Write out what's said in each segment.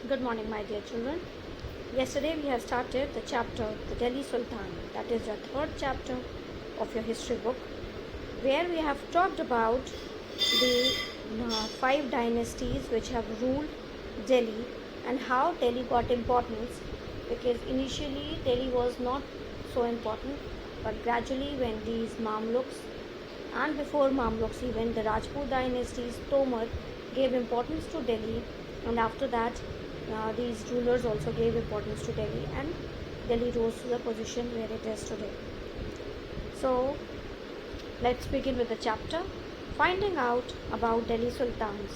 Good morning, my dear children. Yesterday we have started the chapter, the Delhi Sultan, that is your third chapter of your history book, where we have talked about the five dynasties which have ruled Delhi and how Delhi got importance, because initially Delhi was not so important, but gradually when these Mamluks and before Mamluks even the Rajput dynasties, Tomar gave importance to Delhi, and after that these rulers also gave importance to Delhi, and Delhi rose to the position where it is today. So let's begin with the chapter, finding out about Delhi Sultans.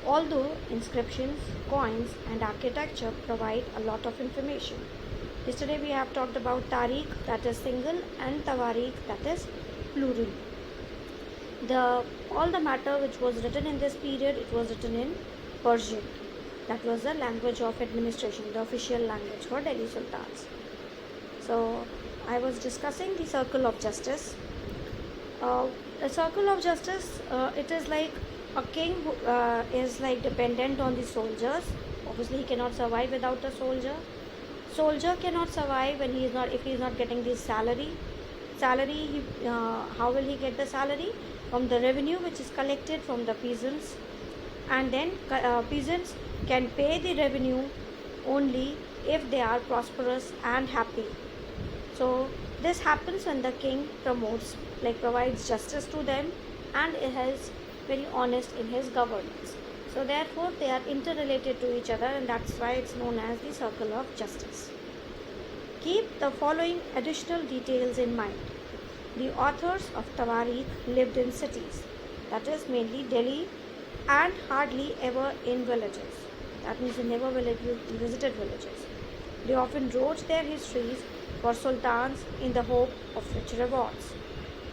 Although inscriptions, coins and architecture provide a lot of information. Yesterday we have talked about Tariq, that is single, and Tawarikh, that is plural. All the matter which was written in this period, it was written in Persian. That was the language of administration, the official language for Delhi Sultans. So I was discussing the circle of justice. The circle of justice, it is like a king who is like dependent on the soldiers. Obviously, he cannot survive without a soldier. Soldier cannot survive when if he is not getting the salary. How will he get the salary? From the revenue which is collected from the peasants, and then peasants can pay the revenue only if they are prosperous and happy. So this happens when the king provides justice to them, and is very honest in his governance. So therefore they are interrelated to each other, and that's why it's known as the circle of justice. Keep the following additional details in mind. The authors of Tawarikh lived in cities, that is mainly Delhi, and hardly ever in villages. That means they never visited villages. They often wrote their histories for sultans in the hope of rich rewards.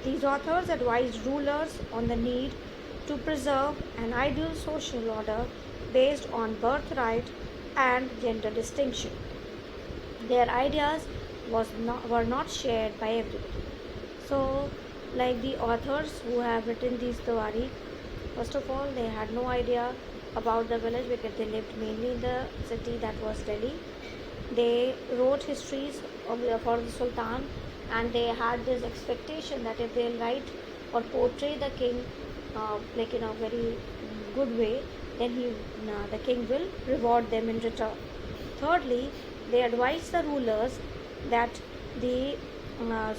These authors advised rulers on the need to preserve an ideal social order based on birthright and gender distinction. Their ideas were not shared by everybody. So, like the authors who have written these Tawarikh, first of all, they had no idea about the village because they lived mainly in the city, that was Delhi. They wrote histories for the Sultan, and they had this expectation that if they write or portray the king in a very good way, then the king will reward them in return. Thirdly, they advised the rulers that the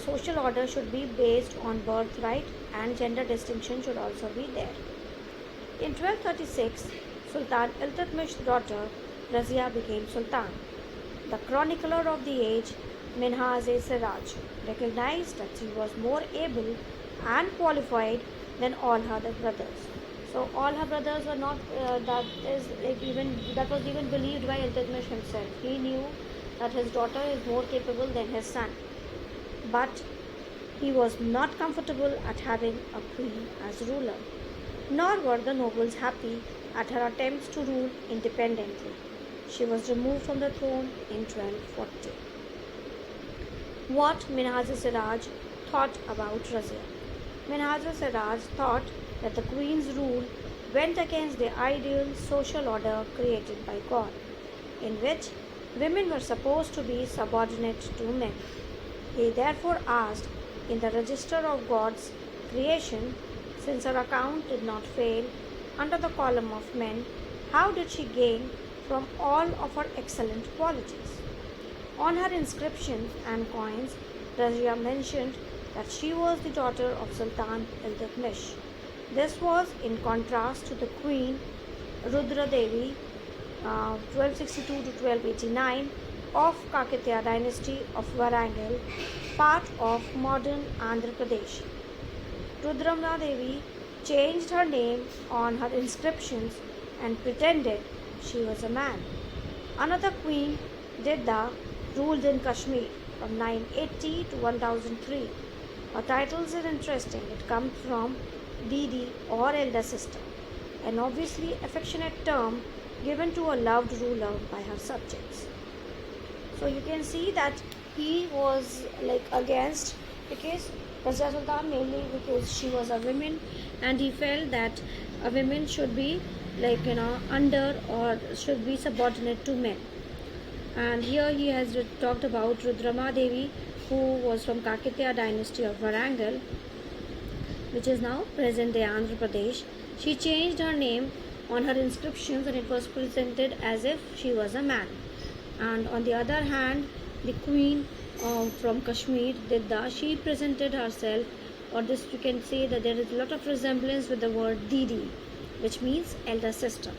social order should be based on birthright, and gender distinction should also be there. In 1236, Sultan Iltutmish's daughter Razia became Sultan. The chronicler of the age, Minhaz-e-Siraj, recognized that she was more able and qualified than all her other brothers. So all her brothers were not. That was even believed by Iltutmish himself. He knew that his daughter is more capable than his son, but he was not comfortable at having a queen as ruler. Nor were the nobles happy at her attempts to rule independently. She was removed from the throne in 1240. What Minhaz-e-Siraj thought about Razia? Minhaz-e-Siraj thought that the queen's rule went against the ideal social order created by God, in which women were supposed to be subordinate to men. He therefore asked in the register of God's creation, since her account did not fail under the column of men, how did she gain from all of her excellent qualities? On her inscriptions and coins, Razia mentioned that she was the daughter of Sultan Iltutmish. This was in contrast to the queen Rudra Devi, 1262 to 1289, of Kakatiya dynasty of Warangal, part of modern Andhra Pradesh. Rudramna Devi changed her name on her inscriptions and pretended she was a man. Another queen, Didda, ruled in Kashmir from 980 to 1003. Her titles are interesting. It comes from Didi or elder sister, an obviously affectionate term given to a loved ruler by her subjects. So you can see that he was against, because Razia Sultan mainly because she was a woman, and he felt that a woman should be under or should be subordinate to men. And here he has talked about Rudrama Devi, who was from Kakatiya dynasty of Varangal, which is now present day Andhra Pradesh. She changed her name on her inscriptions and it was presented as if she was a man. And on the other hand, the queen from Kashmir, Didda, she presented herself, or this you can say that there is a lot of resemblance with the word Didi, which means elder sister.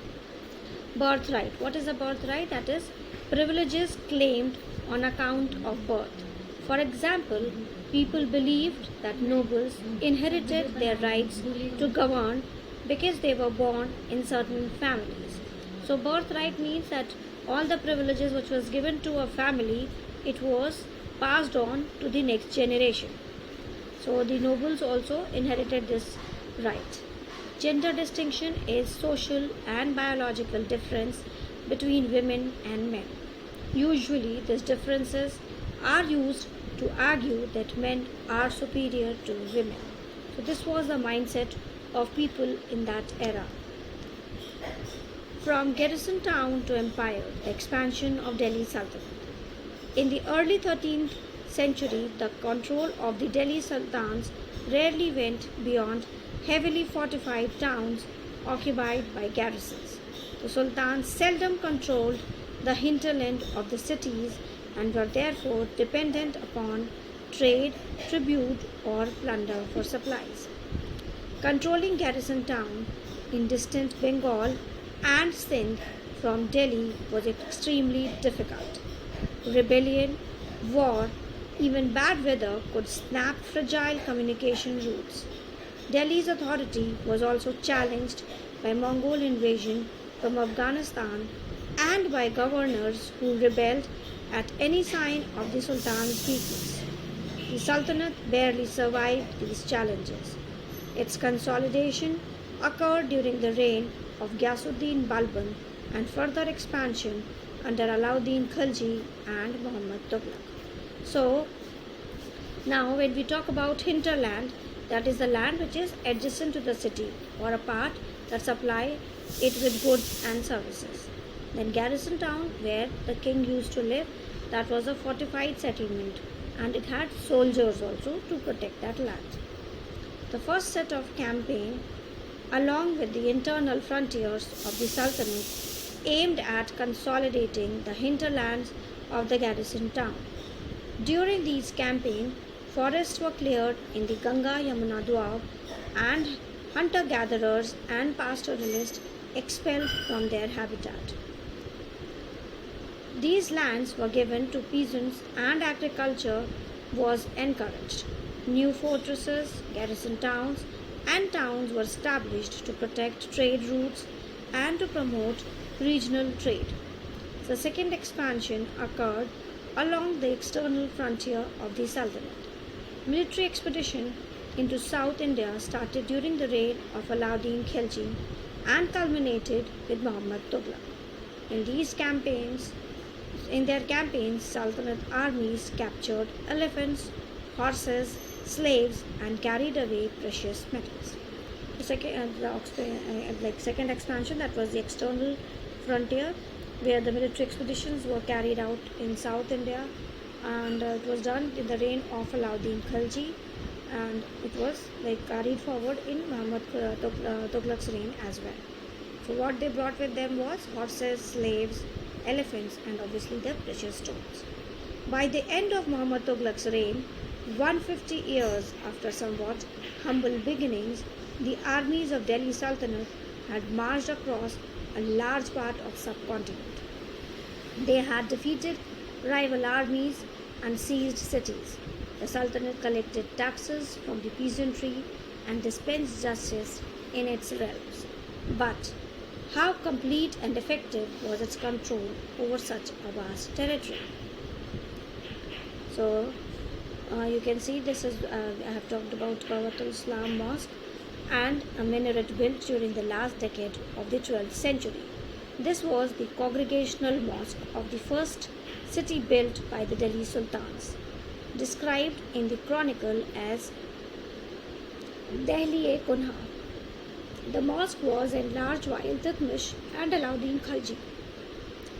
Birthright. What is a birthright? That is privileges claimed on account of birth. For example, people believed that nobles inherited their rights to govern because they were born in certain families. So birthright means that all the privileges which was given to a family, it was passed on to the next generation. So the nobles also inherited this right. Gender distinction is social and biological difference between women and men. Usually these differences are used to argue that men are superior to women. So this was the mindset of people in that era. From garrison town to empire, the expansion of Delhi Sultanate. In the early 13th century, the control of the Delhi Sultans rarely went beyond heavily fortified towns occupied by garrisons. The sultans seldom controlled the hinterland of the cities and were therefore dependent upon trade, tribute, or plunder for supplies. Controlling garrison town in distant Bengal and Sindh from Delhi was extremely difficult. Rebellion, war, even bad weather could snap fragile communication routes. Delhi's authority was also challenged by Mongol invasion from Afghanistan and by governors who rebelled at any sign of the Sultan's weakness. The Sultanate barely survived these challenges. Its consolidation occurred during the reign of Ghiyasuddin Balban and further expansion under Alauddin Khilji and Muhammad Tughlaq. So, now when we talk about hinterland, that is the land which is adjacent to the city or a part that supply it with goods and services. Then garrison town where the king used to live, that was a fortified settlement and it had soldiers also to protect that land. The first set of campaign along with the internal frontiers of the Sultanate aimed at consolidating the hinterlands of the garrison town. During these campaigns, forests were cleared in the Ganga Yamuna Doab and hunter-gatherers and pastoralists expelled from their habitat. These lands were given to peasants and agriculture was encouraged. New fortresses, garrison towns, and towns were established to protect trade routes and to promote regional trade. The second expansion occurred along the external frontier of the Sultanate. Military expedition into South India started during the reign of Alauddin Khilji and culminated with Muhammad Tughlaq. In their campaigns, Sultanate armies captured elephants, horses, slaves, and carried away precious metals. The second expansion, that was the external frontier, where the military expeditions were carried out in South India, and it was done in the reign of Alauddin Khilji, and it was carried forward in Muhammad Tughlaq's reign as well. So what they brought with them was horses, slaves, elephants, and obviously the precious stones. By the end of Muhammad Tughlaq's reign, 150 years after somewhat humble beginnings, the armies of Delhi Sultanate had marched across a large part of subcontinent. They had defeated rival armies and seized cities. The Sultanate collected taxes from the peasantry and dispensed justice in its realms. But how complete and effective was its control over such a vast territory? So, you can see this is, I have talked about Kawat Islam Mosque and a minaret built during the last decade of the 12th century. This was the congregational mosque of the first city built by the Delhi Sultans, described in the chronicle as Dehli-e-Kunha. The mosque was enlarged by Iltutmish and Alauddin Khalji.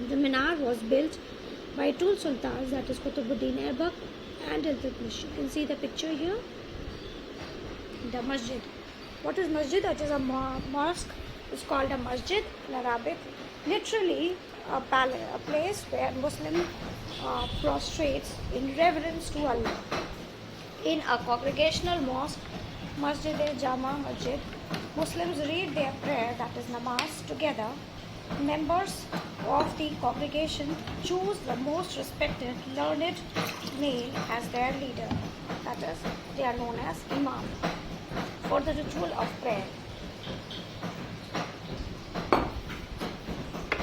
The minar was built by two sultans, that is Qutbuddin Aibak and Iltutmish. You can see the picture here. The masjid. What is masjid? That is a mosque. It's called a masjid in Arabic. Literally a place where Muslim prostrates in reverence to Allah. In a congregational mosque, Masjid-e-Jama Masjid, Muslims read their prayer, that is namaz, together. Members of the congregation choose the most respected learned male as their leader, that is, they are known as Imam, for the ritual of prayer.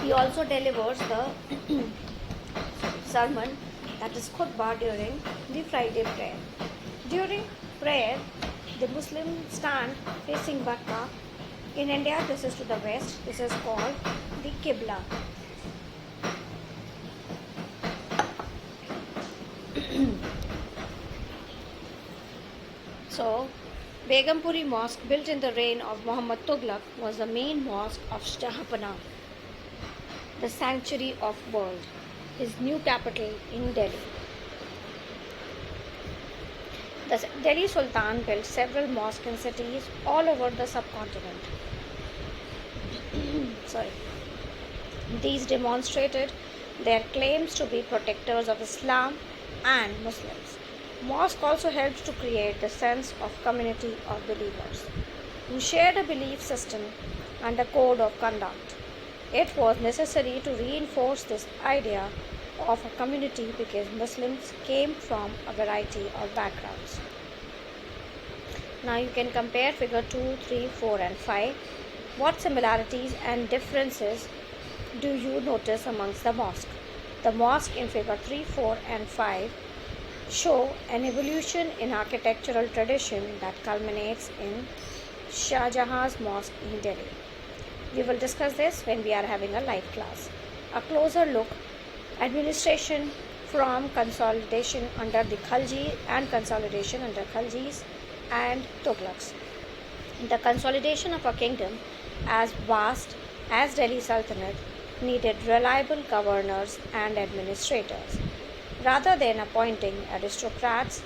He also delivers the sermon, that is khutbah, during the Friday prayer. During prayer, the Muslims stand facing Makkah. In India, this is to the west. This is called the Qibla. So, Begumpuri Mosque, built in the reign of Muhammad Tughlaq, was the main mosque of Jahanpana, the sanctuary of world, his new capital in Delhi. The Delhi Sultan built several mosques in cities all over the subcontinent. These demonstrated their claims to be protectors of Islam and Muslims. Mosque also helped to create the sense of community of believers who shared a belief system and a code of conduct. It was necessary to reinforce this idea of a community because Muslims came from a variety of backgrounds. Now you can compare figure 2, 3, 4 and 5. What similarities and differences do you notice amongst the mosque? The mosque in figure 3, 4 and 5 show an evolution in architectural tradition that culminates in Shah Jahan's mosque in Delhi. We will discuss this when we are having a live class. A closer look. Administration from consolidation under the Khalji and consolidation under Khaljis and Tughlaqs. The consolidation of a kingdom as vast as Delhi Sultanate needed reliable governors and administrators. Rather than appointing aristocrats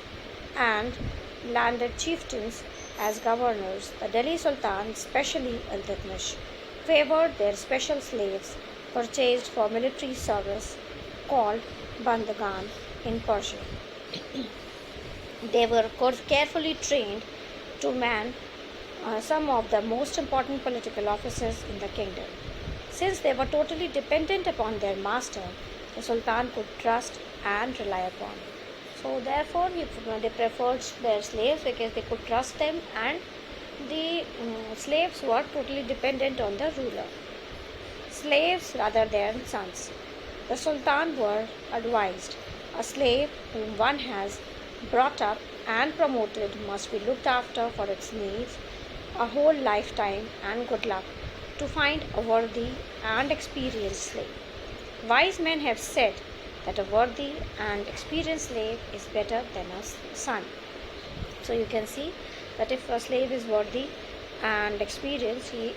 and landed chieftains as governors, the Delhi Sultan, especially Iltutmish, favored their special slaves purchased for military service called Bandagan in Persia. They were carefully trained to man some of the most important political offices in the kingdom. Since they were totally dependent upon their master, the Sultan could trust and rely upon. So therefore they preferred their slaves because they could trust them, and the slaves were totally dependent on the ruler. Slaves rather than sons. The Sultan were advised, a slave whom one has brought up and promoted must be looked after for its needs a whole lifetime, and good luck to find a worthy and experienced slave. Wise men have said that a worthy and experienced slave is better than a son. So you can see that if a slave is worthy and experienced, you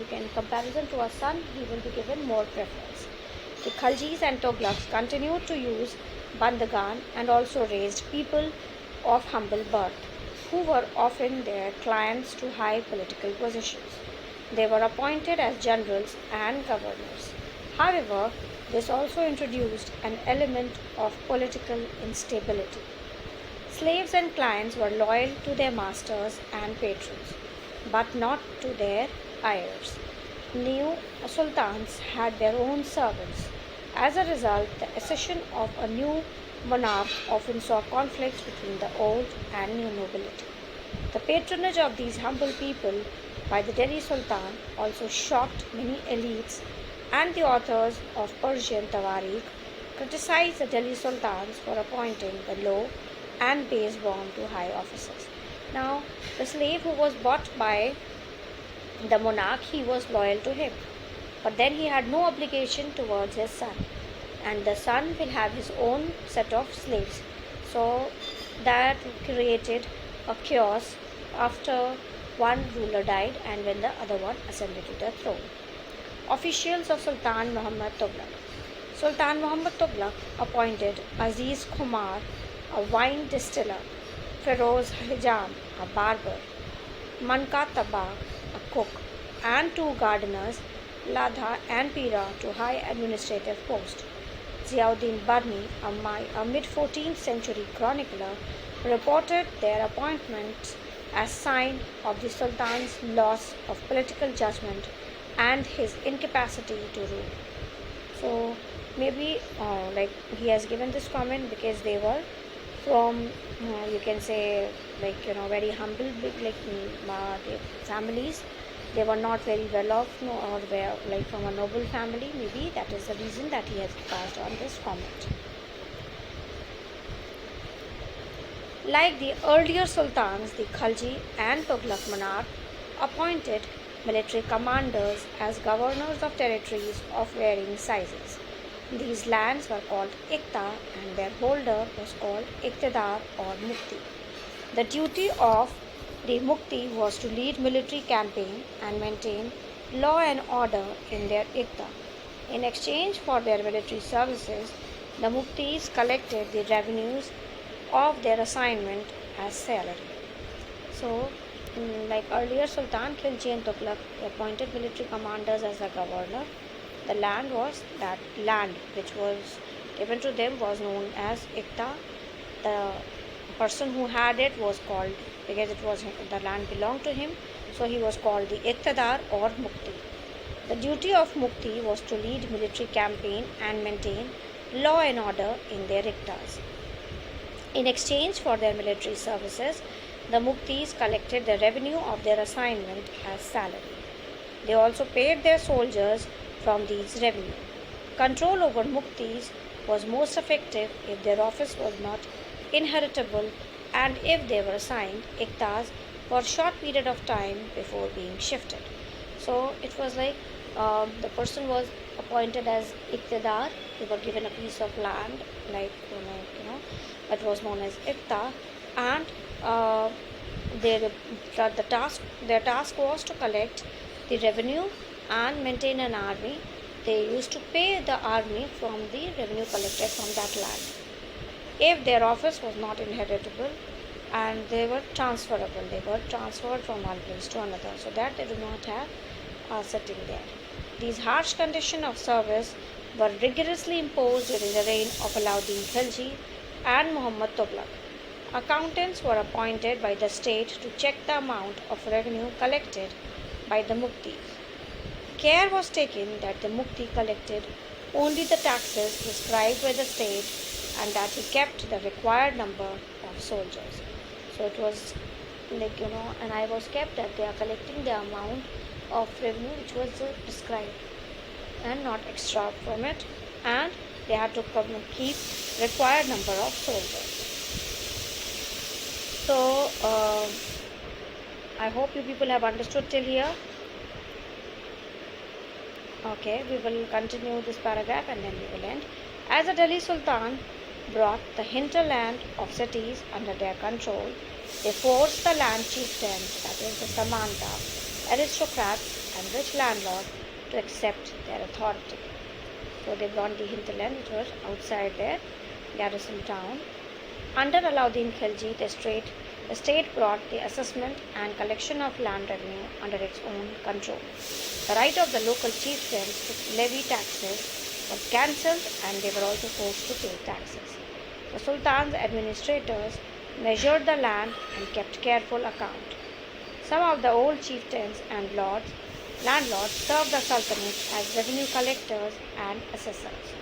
can comparison to a son, he will be given more preference. The Khaljis and Tughlaqs continued to use Bandagan and also raised people of humble birth, who were often their clients to high political positions. They were appointed as generals and governors. However, this also introduced an element of political instability. Slaves and clients were loyal to their masters and patrons, but not to their heirs. New sultans had their own servants. As a result, the accession of a new monarch often saw conflicts between the old and new nobility. The patronage of these humble people by the Delhi Sultan also shocked many elites, and the authors of Persian Tawarikh criticized the Delhi Sultans for appointing the low and base born to high offices. Now, the slave who was bought by the monarch, he was loyal to him, but then he had no obligation towards his son, and the son will have his own set of slaves. So that created a chaos after one ruler died and when the other one ascended to the throne. Officials of Sultan Muhammad Tughlaq. Sultan Muhammad Tughlaq appointed Aziz Kumar, a wine distiller, Feroz Hijam, a barber, Manka Taba, a cook, and two gardeners, Ladha and Pira, to high administrative posts. Ziauddin Barni, a mid-14th century chronicler, reported their appointments as sign of the Sultan's loss of political judgment and his incapacity to rule. So maybe like he has given this comment because they were from you can say very humble the families. They were not very well off or were like from a noble family. Maybe that is the reason that he has passed on this comment. Like the earlier sultans, the Khalji and Tughlaq monarch appointed military commanders as governors of territories of varying sizes. These lands were called Iqta and their holder was called Iqtidar or Mukti. The duty of the Mukti was to lead military campaign and maintain law and order in their Iqta. In exchange for their military services, the Muktis collected the revenues of their assignment as salary. So, like earlier Sultan Khilji and Tughlaq appointed military commanders as the governor. The land which was given to them was known as Iqta. The person who had it was called, because the land belonged to him, so he was called the Iqtidar or Mukti. The duty of Mukti was to lead military campaign and maintain law and order in their Iqtas. In exchange for their military services, the Muktis collected the revenue of their assignment as salary. They also paid their soldiers from these revenue. Control over Muktis was most effective if their office was not inheritable and if they were assigned Iqtas for a short period of time before being shifted. So it was like the person was appointed as Iqtidar. They were given a piece of land, that was known as Iqta, and their task was to collect the revenue and maintain an army. They used to pay the army from the revenue collected from that land. If their office was not inheritable and they were transferable, they were transferred from one place to another, so that they do not have sitting there. These harsh conditions of service were rigorously imposed during the reign of Alauddin Khilji and Muhammad Tughlaq. Accountants were appointed by the state to check the amount of revenue collected by the Muktis. Care was taken that the Mukti collected only the taxes prescribed by the state and that he kept the required number of soldiers. So it was an eye was kept that they are collecting the amount of revenue which was prescribed and not extra from it, and they had to keep required number of soldiers. So I hope you people have understood till here. Okay, we will continue this paragraph and then we will end. As the Delhi Sultan brought the hinterland of cities under their control, they forced the land chieftains, that is the Samanta, aristocrats and rich landlords to accept their authority. So they brought the hinterland which was outside their garrison town. Under Alauddin Khilji, the state brought the assessment and collection of land revenue under its own control. The right of the local chieftains to levy taxes was cancelled and they were also forced to pay taxes. The Sultan's administrators measured the land and kept careful account. Some of the old chieftains and landlords served the Sultanate as revenue collectors and assessors.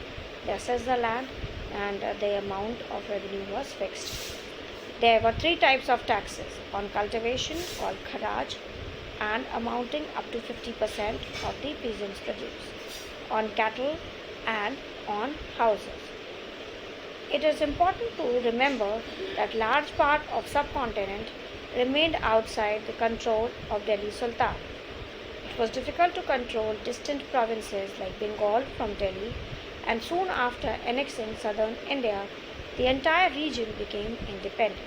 They assessed the land and the amount of revenue was fixed. There were three types of taxes: on cultivation called kharaj and amounting up to 50% of the peasants' produce, on cattle and on houses. It is important to remember that large part of subcontinent remained outside the control of Delhi Sultan. It was difficult to control distant provinces like Bengal from Delhi, and soon after annexing southern India, the entire region became independent.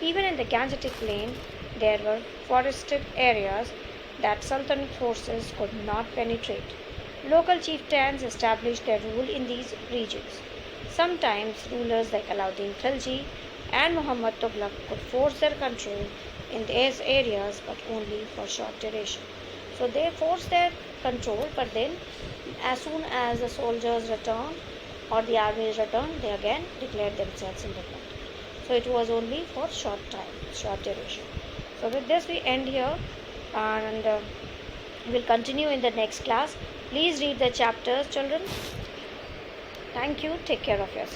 Even in the Gangetic Plain, there were forested areas that Sultanate forces could not penetrate. Local chieftains established their rule in these regions. Sometimes rulers like Alauddin Khilji and Muhammad Tughlaq could force their control in these areas but only for short duration. So they forced their control, but then as soon as the soldiers returned or the armies returned, they again declared themselves independent. So it was only for short time, short duration. So with this we end here, and we'll continue in the next class. Please read the chapters, children. Thank you. Take care of yourself.